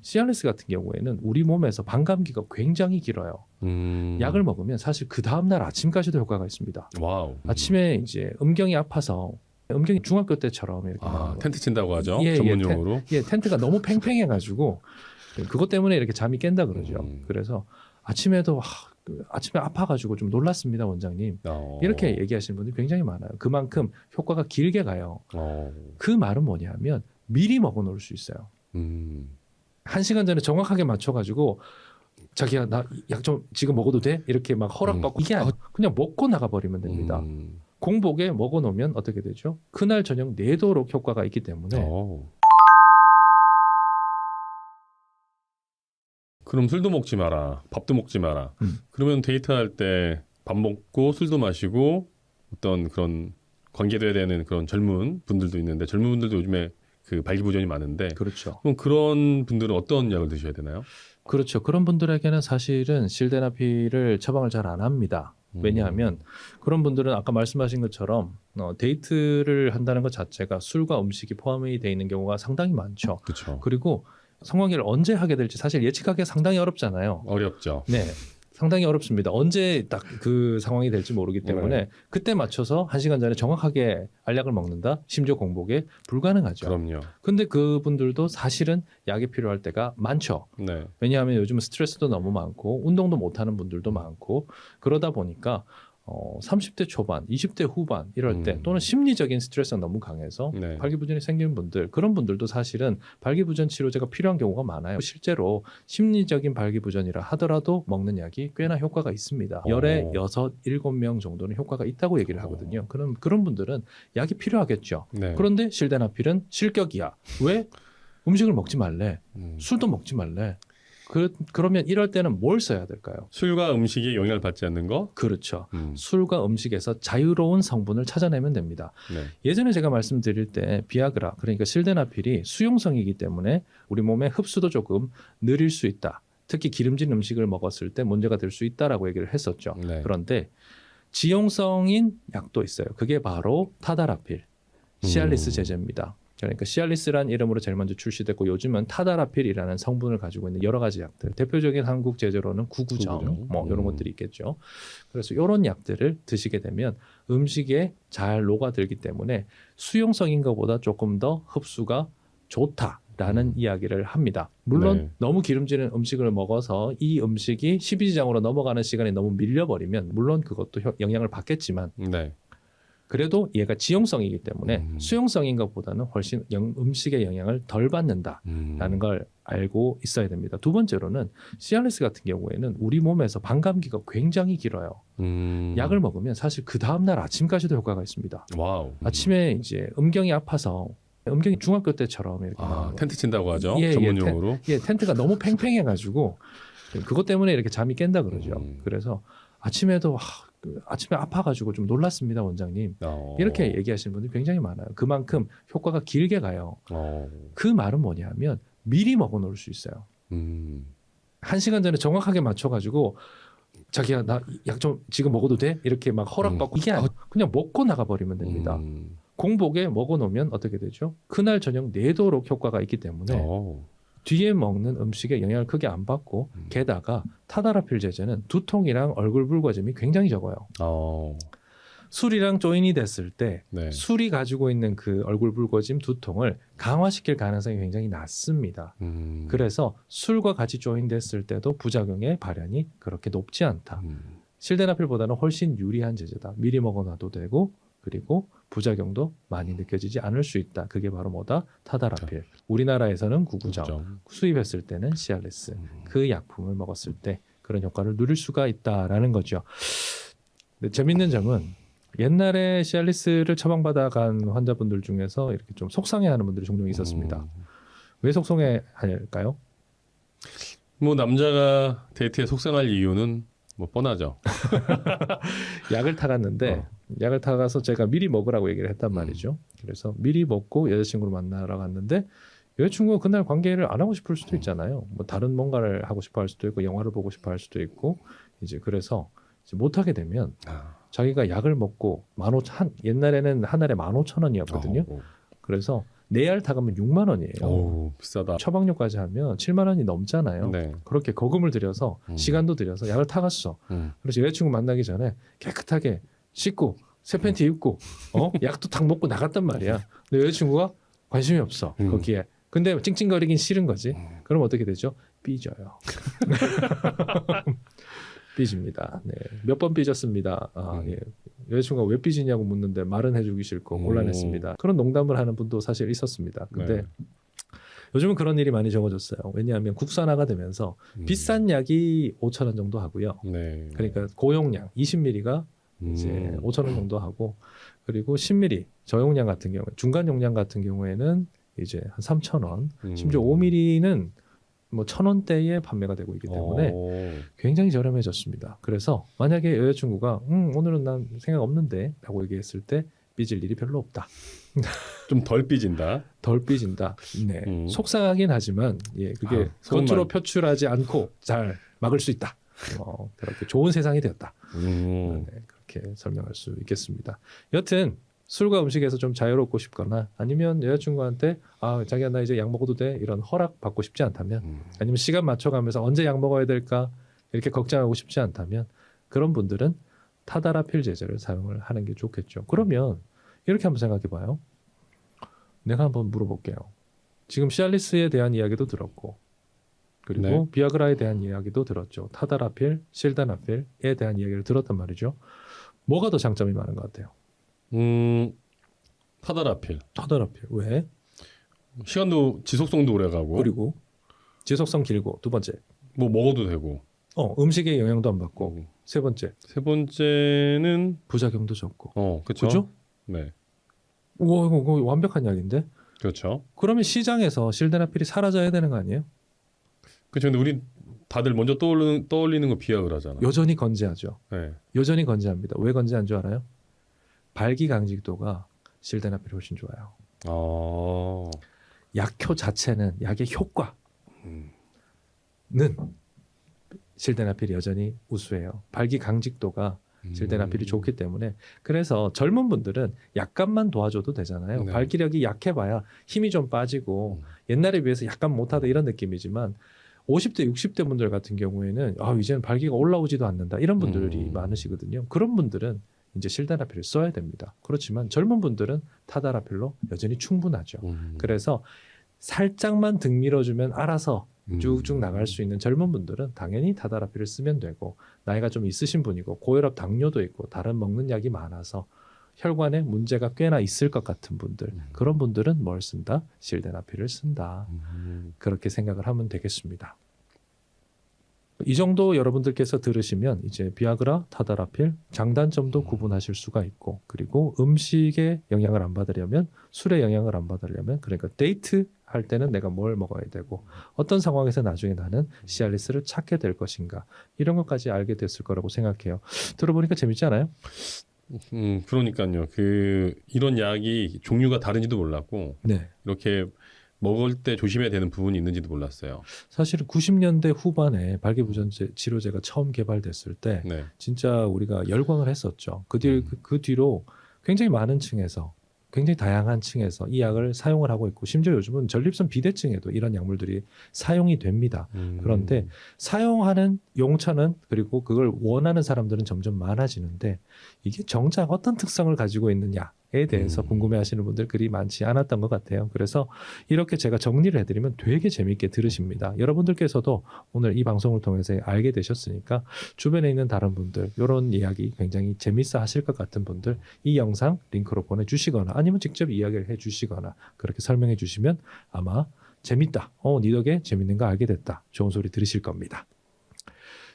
시알리스 같은 경우에는 우리 몸에서 반감기가 굉장히 길어요. 약을 먹으면 사실 그 다음날 아침까지도 효과가 있습니다. 와우. 아침에 이제 음경이 아파서 음경이 중학교 때처럼 이렇게 텐트 친다고 하죠. 예, 전문 용어로. 텐트가 너무 팽팽해가지고 그것 때문에 이렇게 잠이 깬다 그러죠. 그래서 아침에도 아침에 아파가지고 좀 놀랐습니다, 원장님. 이렇게 얘기하시는 분들이 굉장히 많아요. 그만큼 효과가 길게 가요. 그 말은 뭐냐면 미리 먹어놓을 수 있어요. 1시간 전에 정확하게 맞춰가지고 자기야 나 약 좀 지금 먹어도 돼? 이렇게 막 허락받고 이게 아니라 그냥 먹고 나가버리면 됩니다. 공복에 먹어놓으면 어떻게 되죠? 그날 저녁 내도록 효과가 있기 때문에 그럼 술도 먹지 마라. 밥도 먹지 마라. 그러면 데이트할 때 밥 먹고 술도 마시고 어떤 그런 관계돼야 되는 그런 젊은 분들도 있는데 젊은 분들도 요즘에 그 발기부전이 많은데 그렇죠. 그럼 그런 분들은 어떤 약을 드셔야 되나요? 그렇죠. 그런 분들에게는 사실은 실데나필을 처방을 잘 안 합니다. 왜냐하면 그런 분들은 아까 말씀하신 것처럼 데이트를 한다는 것 자체가 술과 음식이 포함이 되어 있는 경우가 상당히 많죠. 그렇죠. 그리고 성관계를 언제 하게 될지 사실 예측하기가 상당히 어렵잖아요. 어렵죠. 네. 상당히 어렵습니다. 언제 딱 그 상황이 될지 모르기 때문에 그때 맞춰서 1시간 전에 정확하게 알약을 먹는다? 심지어 공복에 불가능하죠. 그럼요. 근데 그분들도 사실은 약이 필요할 때가 많죠. 네. 왜냐하면 요즘은 스트레스도 너무 많고 운동도 못하는 분들도 많고 그러다 보니까 30대 초반, 20대 후반 이럴 때 또는 심리적인 스트레스가 너무 강해서 네. 발기부전이 생기는 분들 그런 분들도 사실은 발기부전 치료제가 필요한 경우가 많아요. 실제로 심리적인 발기부전이라 하더라도 먹는 약이 꽤나 효과가 있습니다. 열에 6, 7명 정도는 효과가 있다고 얘기를 하거든요. 그런 분들은 약이 필요하겠죠. 네. 그런데 실데나필은 실격이야. 왜? 음식을 먹지 말래. 술도 먹지 말래. 그러면 이럴 때는 뭘 써야 될까요? 술과 음식이 영향을 받지 않는 거? 그렇죠. 술과 음식에서 자유로운 성분을 찾아내면 됩니다. 네. 예전에 제가 말씀드릴 때 비아그라 그러니까 실데나필이 수용성이기 때문에 우리 몸의 흡수도 조금 느릴 수 있다. 특히 기름진 음식을 먹었을 때 문제가 될 수 있다라고 얘기를 했었죠. 네. 그런데 지용성인 약도 있어요. 그게 바로 타다라필, 시알리스 제제입니다. 그러니까 시알리스란 이름으로 제일 먼저 출시됐고 요즘은 타다라필이라는 성분을 가지고 있는 여러 가지 약들 대표적인 한국 제조로는 구구정 뭐 이런 것들이 있겠죠. 그래서 이런 약들을 드시게 되면 음식에 잘 녹아들기 때문에 수용성인 것보다 조금 더 흡수가 좋다라는 이야기를 합니다. 물론 네. 너무 기름지는 음식을 먹어서 이 음식이 십이지장으로 넘어가는 시간이 너무 밀려버리면 물론 그것도 영향을 받겠지만 네. 그래도 얘가 지용성이기 때문에 수용성인 것보다는 훨씬 음식의 영향을 덜 받는다라는 걸 알고 있어야 됩니다. 두 번째로는 시알리스 같은 경우에는 우리 몸에서 반감기가 굉장히 길어요. 약을 먹으면 사실 그 다음날 아침까지도 효과가 있습니다. 와우. 아침에 이제 음경이 아파서 음경이 중학교 때처럼 이렇게 텐트 친다고 하죠. 예, 전문 용어로. 텐트가 너무 팽팽해가지고 그것 때문에 이렇게 잠이 깬다 그러죠. 그래서 아침에도 아침에 아파가지고 좀 놀랐습니다, 원장님. 이렇게 얘기하시는 분들이 굉장히 많아요. 그만큼 효과가 길게 가요. 그 말은 뭐냐면 미리 먹어놓을 수 있어요. 1시간 전에 정확하게 맞춰가지고 자기야 나 약 좀 지금 먹어도 돼? 이렇게 막 허락받고 이게 아니라 그냥 먹고 나가버리면 됩니다. 공복에 먹어놓으면 어떻게 되죠? 그날 저녁 내도록 효과가 있기 때문에 뒤에 먹는 음식에 영향을 크게 안 받고 게다가 타다라필 제제는 두통이랑 얼굴 붉어짐이 굉장히 적어요. 술이랑 조인이 됐을 때 네. 술이 가지고 있는 그 얼굴 붉어짐 두통을 강화시킬 가능성이 굉장히 낮습니다. 그래서 술과 같이 조인됐을 때도 부작용의 발현이 그렇게 높지 않다. 실데나필보다는 훨씬 유리한 제제다. 미리 먹어놔도 되고 그리고 부작용도 많이 느껴지지 않을 수 있다. 그게 바로 뭐다? 타다라필. 우리나라에서는 구구정, 수입했을 때는 시알리스. 그 약품을 먹었을 때 그런 효과를 누릴 수가 있다라는 거죠. 근데 재밌는 점은 옛날에 시알리스를 처방받아간 환자분들 중에서 이렇게 좀 속상해하는 분들이 종종 있었습니다. 왜 속상해할까요? 뭐 남자가 데이트에 속상할 이유는 뭐 뻔하죠. 약을 타갔는데 약을 타가서 제가 미리 먹으라고 얘기를 했단 말이죠. 그래서 미리 먹고 여자친구를 만나러 갔는데 여자친구가 그날 관계를 안 하고 싶을 수도 있잖아요. 뭐 다른 뭔가를 하고 싶어 할 수도 있고 영화를 보고 싶어 할 수도 있고 이제 그래서 이제 못 하게 되면 자기가 약을 먹고 옛날에는 한 알에 15,000원이었거든요. 그래서 4알 타가면 6만 원이에요. 오, 비싸다. 처방료까지 하면 7만 원이 넘잖아요. 네. 그렇게 거금을 들여서 시간도 들여서 약을 타갔어. 그래서 여자친구 만나기 전에 깨끗하게 씻고 새 팬티 입고 약도 탁 먹고 나갔단 말이야. 근데 여자친구가 관심이 없어 거기에. 근데 찡찡거리긴 싫은 거지. 그럼 어떻게 되죠? 삐져요. 삐집니다. 네. 몇 번 삐졌습니다. 예. 여자친구가 왜 삐지냐고 묻는데 말은 해주기 싫고 곤란했습니다. 그런 농담을 하는 분도 사실 있었습니다. 근데 네. 요즘은 그런 일이 많이 적어졌어요. 왜냐하면 국산화가 되면서 비싼 약이 5,000원 정도 하고요. 네. 그러니까 고용량 20ml가 이제 5,000원 정도 하고, 그리고 10ml 저용량 같은 경우, 중간 용량 같은 경우에는 이제 한 3,000원, 심지어 5ml는 뭐 1,000원대에 판매가 되고 있기 때문에 굉장히 저렴해졌습니다. 그래서 만약에 여자친구가 오늘은 난 생각 없는데 라고 얘기했을 때 삐질 일이 별로 없다. 좀 덜 삐진다. 덜 삐진다. 네. 속상하긴 하지만 예, 그게 겉으로 표출하지 않고 잘 막을 수 있다. 그렇게 좋은 세상이 되었다. 네, 그렇게 설명할 수 있겠습니다. 여튼 술과 음식에서 좀 자유롭고 싶거나, 아니면 여자친구한테 자기야 나 이제 약 먹어도 돼 이런 허락 받고 싶지 않다면, 아니면 시간 맞춰가면서 언제 약 먹어야 될까 이렇게 걱정하고 싶지 않다면, 그런 분들은 타다라필 제제를 사용을 하는 게 좋겠죠. 그러면 이렇게 한번 생각해 봐요. 내가 한번 물어볼게요. 지금 시알리스에 대한 이야기도 들었고, 그리고 네. 비아그라에 대한 이야기도 들었죠. 타다라필, 실다나필에 대한 이야기를 들었단 말이죠. 뭐가 더 장점이 많은 것 같아요? 타다라필. 타다라필. 왜? 시간도 지속성도 오래 가고. 그리고 지속성 길고. 두 번째. 뭐 먹어도 되고. 음식에 영향도 안 받고. 세 번째. 세 번째는 부작용도 적고. 그렇죠. 그죠? 네. 우와, 이거 완벽한 약인데? 그렇죠. 그러면 시장에서 실데나필이 사라져야 되는 거 아니에요? 그렇죠. 근데 우리 다들 먼저 떠올리는 거 비아그라잖아. 여전히 건재하죠. 네. 여전히 건재합니다. 왜 건재한 줄 알아요? 발기 강직도가 실데나필이 훨씬 좋아요. 약효 자체는, 약의 효과는 실데나필이 여전히 우수해요. 발기 강직도가 실데나필이 좋기 때문에. 그래서 젊은 분들은 약간만 도와줘도 되잖아요. 네. 발기력이 약해봐야 힘이 좀 빠지고 옛날에 비해서 약간 못하다 이런 느낌이지만, 50대 60대 분들 같은 경우에는 이제는 발기가 올라오지도 않는다 이런 분들이 많으시거든요. 그런 분들은 이제 실데나필을 써야 됩니다. 그렇지만 젊은 분들은 타다라필로 여전히 충분하죠. 그래서 살짝만 등 밀어주면 알아서 쭉쭉 나갈 수 있는 젊은 분들은 당연히 타다라필을 쓰면 되고, 나이가 좀 있으신 분이고 고혈압 당뇨도 있고 다른 먹는 약이 많아서 혈관에 문제가 꽤나 있을 것 같은 분들, 그런 분들은 뭘 쓴다? 실데나필을 쓴다. 그렇게 생각을 하면 되겠습니다. 이 정도 여러분들께서 들으시면 이제 비아그라, 타다라필 장단점도 구분하실 수가 있고, 그리고 음식에 영향을 안 받으려면, 술에 영향을 안 받으려면, 그러니까 데이트 할 때는 내가 뭘 먹어야 되고 어떤 상황에서 나중에 나는 시알리스를 찾게 될 것인가, 이런 것까지 알게 됐을 거라고 생각해요. 들어보니까 재밌지 않아요? 그러니까요. 이런 약이 종류가 다른지도 몰랐고, 네. 이렇게 먹을 때 조심해야 되는 부분이 있는지도 몰랐어요. 사실은 90년대 후반에 발기부전 치료제가 처음 개발됐을 때 네. 진짜 우리가 열광을 했었죠. 그 뒤로 굉장히 많은 층에서, 굉장히 다양한 층에서 이 약을 사용을 하고 있고, 심지어 요즘은 전립선 비대증에도 이런 약물들이 사용이 됩니다. 그런데 사용하는 용처는, 그리고 그걸 원하는 사람들은 점점 많아지는데, 이게 정작 어떤 특성을 가지고 있느냐에 대해서 궁금해하시는 분들 그리 많지 않았던 것 같아요. 그래서 이렇게 제가 정리를 해드리면 되게 재밌게 들으십니다. 여러분들께서도 오늘 이 방송을 통해서 알게 되셨으니까 주변에 있는 다른 분들, 이런 이야기 굉장히 재밌어 하실 것 같은 분들 이 영상 링크로 보내주시거나 아니면 직접 이야기를 해주시거나 그렇게 설명해 주시면 아마 재밌다, 니 덕에 재밌는 거 알게 됐다, 좋은 소리 들으실 겁니다.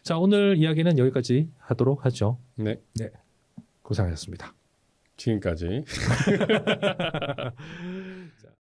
자, 오늘 이야기는 여기까지 하도록 하죠. 네. 고생하셨습니다. 지금까지